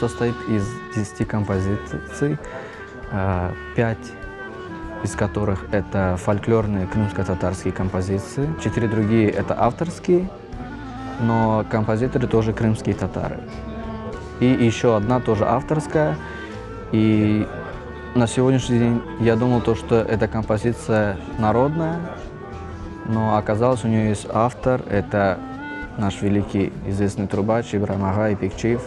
состоит из 10 композиций, 5 из которых это фольклорные крымско-татарские композиции, 4 другие это авторские, но композиторы тоже крымские татары. И еще одна тоже авторская. И на сегодняшний день я думал, что эта композиция народная, но оказалось, у нее есть автор, это наш великий известный трубач Ибрагим ага Ипекчиев.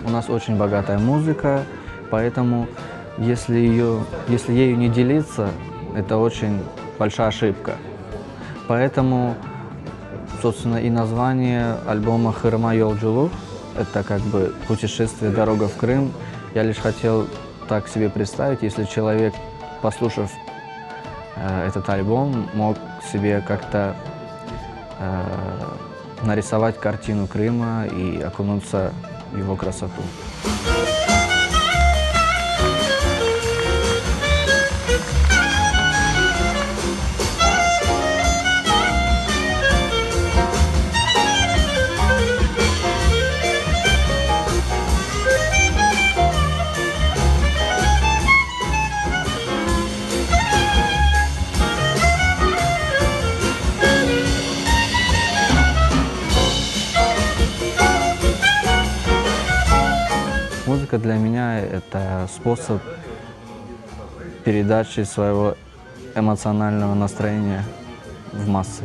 У нас очень богатая музыка, поэтому если ею не делиться, это очень большая ошибка. Поэтому, собственно, и название альбома «Хырма Йолджулук» — это как бы путешествие, дорога в Крым. Я лишь хотел так себе представить, если человек, послушав этот альбом, мог себе как-то нарисовать картину Крыма и окунуться в его красоту. Музыка для меня — это способ передачи своего эмоционального настроения в массы.